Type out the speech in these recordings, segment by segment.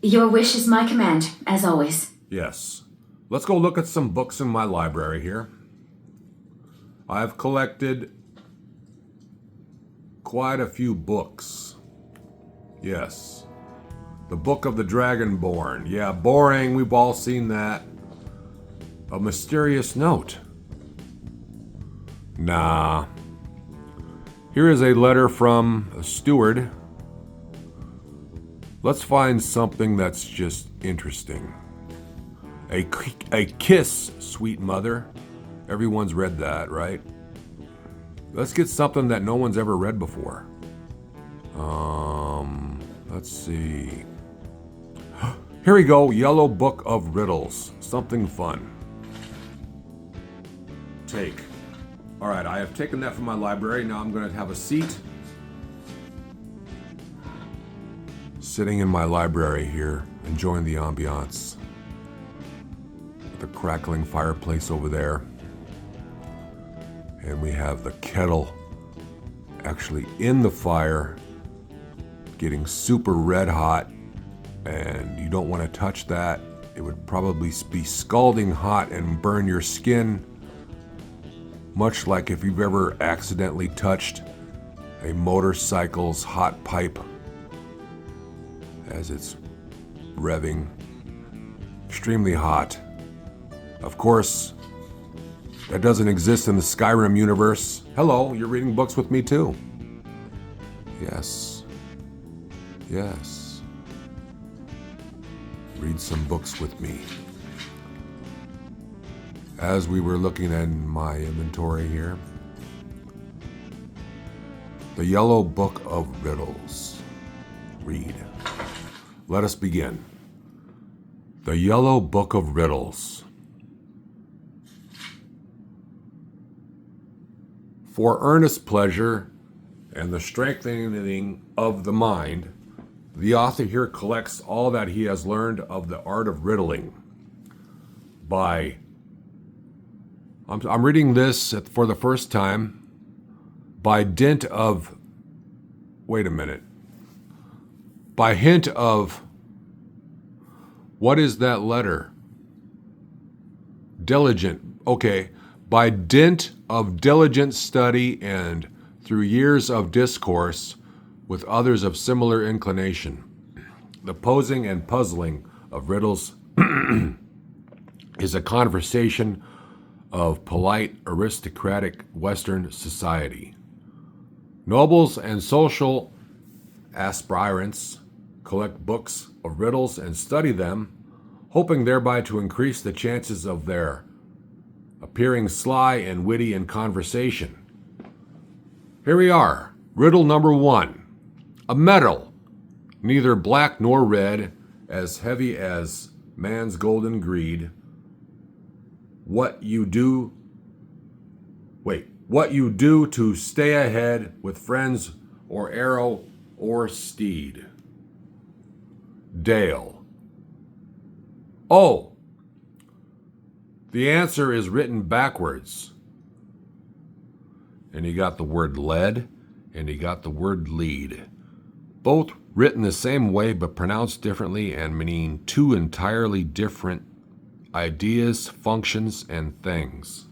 Your wish is my command, as always. Yes. Let's go look at some books in my library here. I've collected quite a few books. Yes. The Book of the Dragonborn. Yeah, boring. We've all seen that. A Mysterious Note. Nah. Here is a letter from a steward. Let's find something that's just interesting. A kiss, sweet mother. Everyone's read that, right? Let's get something that no one's ever read before. Let's see. Here we go, Yellow Book of Riddles. Something fun. Take. All right, I have taken that from my library. Now I'm going to have a seat. Sitting in my library here, enjoying the ambiance. The crackling fireplace over there. And we have the kettle actually in the fire, getting super red hot, and you don't want to touch that. It would probably be scalding hot and burn your skin, much like if you've ever accidentally touched a motorcycle's hot pipe as it's revving. Extremely hot. Of course, that doesn't exist in the Skyrim universe. Hello, you're reading books with me too. Yes. Yes. Read some books with me. As we were looking at my inventory here, the Yellow Book of Riddles. Read. Let us begin. The Yellow Book of Riddles. For earnest pleasure and the strengthening of the mind, the author here collects all that he has learned of the art of riddling. I'm reading this for the first time by dint of, by hint of, what is that letter? Diligent, okay. By dint of diligent study and through years of discourse with others of similar inclination, the posing and puzzling of riddles is a conversation of polite, aristocratic Western society. Nobles and social aspirants collect books of riddles and study them, hoping thereby to increase the chances of their appearing sly and witty in conversation. Here we are. Riddle number 1. A metal, neither black nor red, as heavy as man's golden greed. What you do to stay ahead with friends or arrow or steed. Dale. Oh, the answer is written backwards. And he got the word lead, and he got the word lead. Both written the same way but pronounced differently and meaning two entirely different ideas, functions, and things.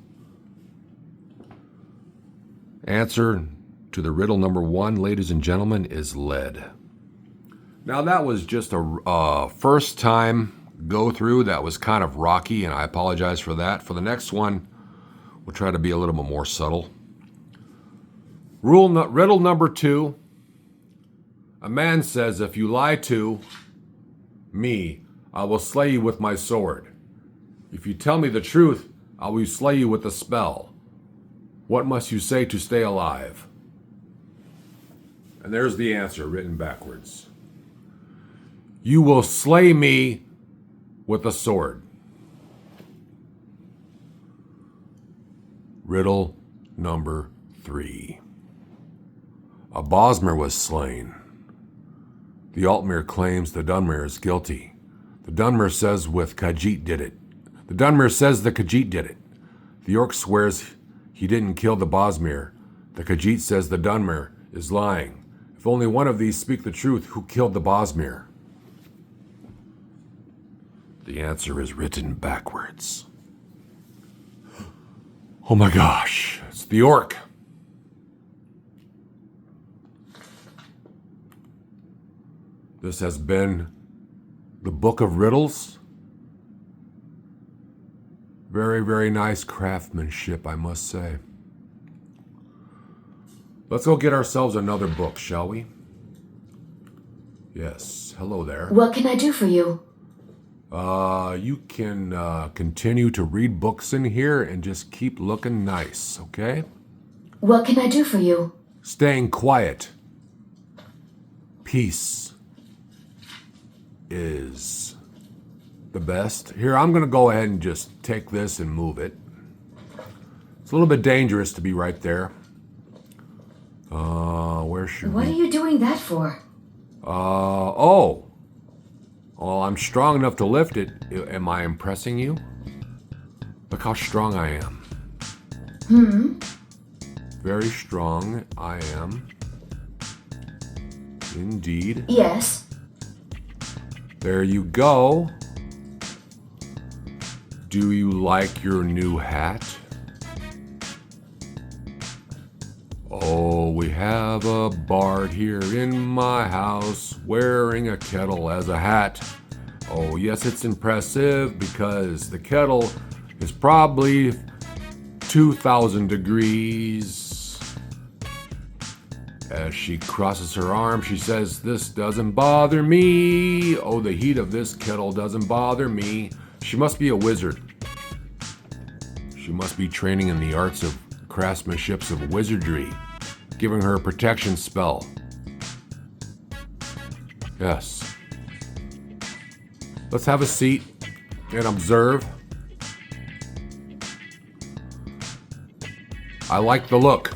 Answer to the riddle number 1, ladies and gentlemen, is lead. Now that was just a first time go through that was kind of rocky, and I apologize for that. For the next one, we'll try to be a little bit more subtle. Riddle number 2. A man says, if you lie to me, I will slay you with my sword. If you tell me the truth, I will slay you with a spell. What must you say to stay alive? And there's the answer written backwards. You will slay me with a sword. Riddle number 3. A Bosmer was slain. The Altmer claims the Dunmer is guilty. The Dunmer says the Khajiit did it. The Orc swears he didn't kill the Bosmer. The Khajiit says the Dunmer is lying. If only one of these speak the truth, who killed the Bosmer? The answer is written backwards. Oh my gosh, it's the orc. This has been the Book of Riddles. Very, very nice craftsmanship, I must say. Let's go get ourselves another book, shall we? Yes, hello there. What can I do for you? You can continue to read books in here and just keep looking nice, okay? What can I do for you? Staying quiet. Peace is the best. Here, I'm going to go ahead and just take this and move it. It's a little bit dangerous to be right there. Where should What are you doing that for? Oh. Well, I'm strong enough to lift it. Am I impressing you? Look how strong I am. Very strong I am. Indeed. Yes. There you go. Do you like your new hat? Oh, we have a bard here in my house wearing a kettle as a hat. Oh, yes, it's impressive because the kettle is probably 2,000 degrees. As she crosses her arms, she says, "This doesn't bother me. Oh, the heat of this kettle doesn't bother me." She must be a wizard. She must be training in the arts of craftsmanship of wizardry, giving her a protection spell. Yes. Let's have a seat and observe. I like the look.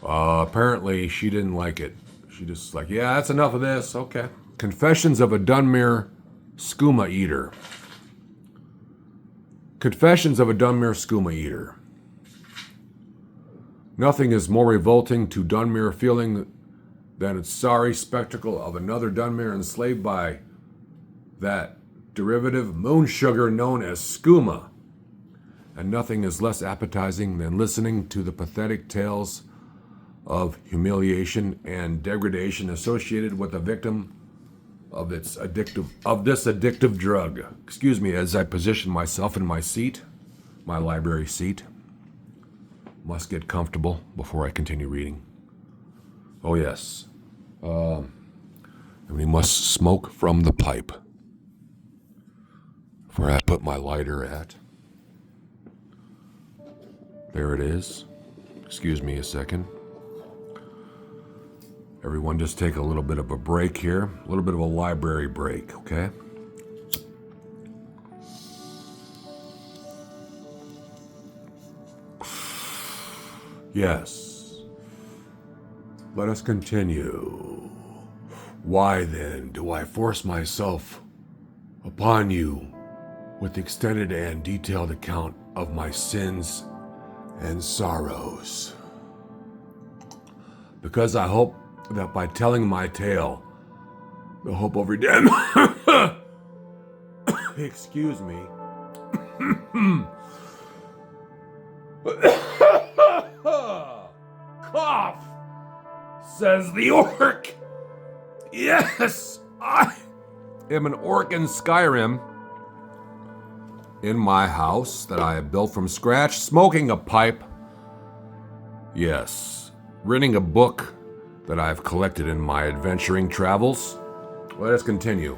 Apparently she didn't like it. She just like, yeah, that's enough of this. Okay. Confessions of a Dunmer Skooma Eater. Confessions of a Dunmer Skooma Eater. Nothing is more revolting to Dunmer feeling than its sorry spectacle of another Dunmer enslaved by that derivative moon sugar known as skooma. And nothing is less appetizing than listening to the pathetic tales of humiliation and degradation associated with the victim of this addictive drug. Excuse me as I position myself in my seat, my library seat. Must get comfortable before I continue reading. Oh yes. And we must smoke from the pipe. Where I put my lighter at. There it is. Excuse me a second. Everyone just take a little bit of a break here. A little bit of a library break, okay? Yes. Let us continue. Why then do I force myself upon you with extended and detailed account of my sins and sorrows? Because I hope that by telling my tale, the hope of redemption, excuse me, cough, says the orc. Yes, I am an orc in Skyrim, in my house that I have built from scratch, smoking a pipe. Yes, reading a book that I've collected in my adventuring travels. Let us continue.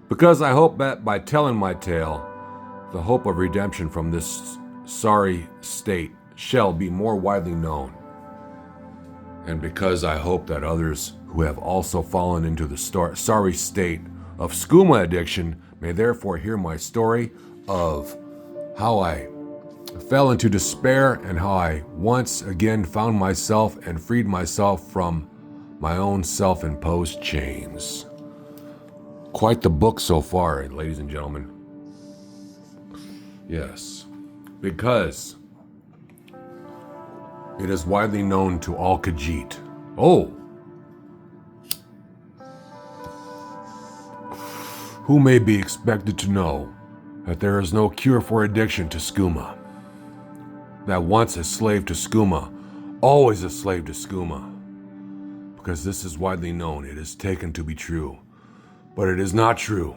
Because I hope that by telling my tale, the hope of redemption from this sorry state shall be more widely known. And because I hope that others who have also fallen into the sorry state of skooma addiction may therefore hear my story of how I fell into despair and how I once again found myself and freed myself from my own self-imposed chains. Quite the book so far, ladies and gentlemen. Yes, because it is widely known to all Khajiit. Oh! Who may be expected to know that there is no cure for addiction to skooma? That once a slave to skooma, always a slave to skooma. Because this is widely known, it is taken to be true. But it is not true,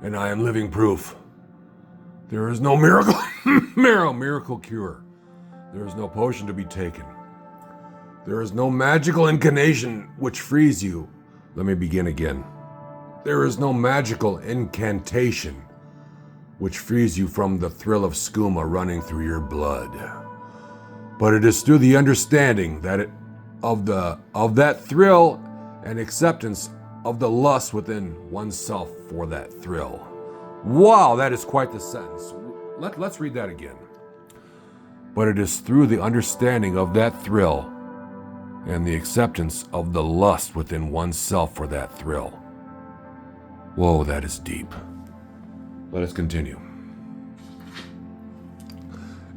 and I am living proof. There is no miracle cure. There is no potion to be taken. There is no magical incantation which frees you. Let me begin again. There is no magical incantation which frees you from the thrill of skooma running through your blood. But it is through the understanding of that thrill and acceptance of the lust within oneself for that thrill. Wow, that is quite the sentence. Let's read that again. But it is through the understanding of that thrill and the acceptance of the lust within oneself for that thrill. Whoa, that is deep. Let us continue.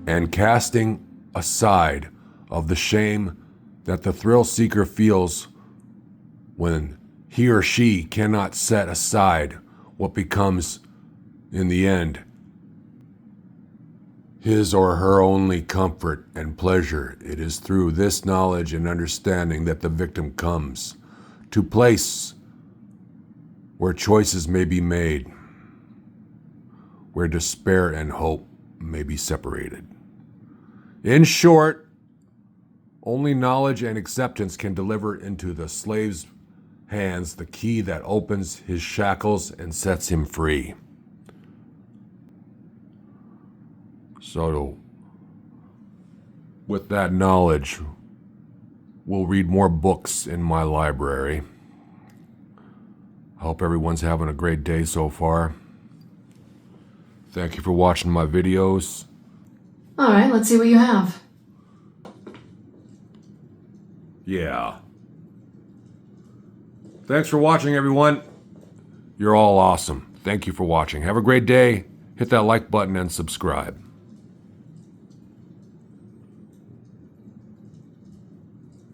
And casting aside of the shame that the thrill seeker feels when he or she cannot set aside what becomes, in the end, his or her only comfort and pleasure. It is through this knowledge and understanding that the victim comes to place where choices may be made, where despair and hope may be separated. In short, only knowledge and acceptance can deliver into the slave's hands the key that opens his shackles and sets him free. So, with that knowledge, we'll read more books in my library. I hope everyone's having a great day so far. Thank you for watching my videos. All right, let's see what you have. Yeah. Thanks for watching, everyone. You're all awesome. Thank you for watching. Have a great day. Hit that like button and subscribe.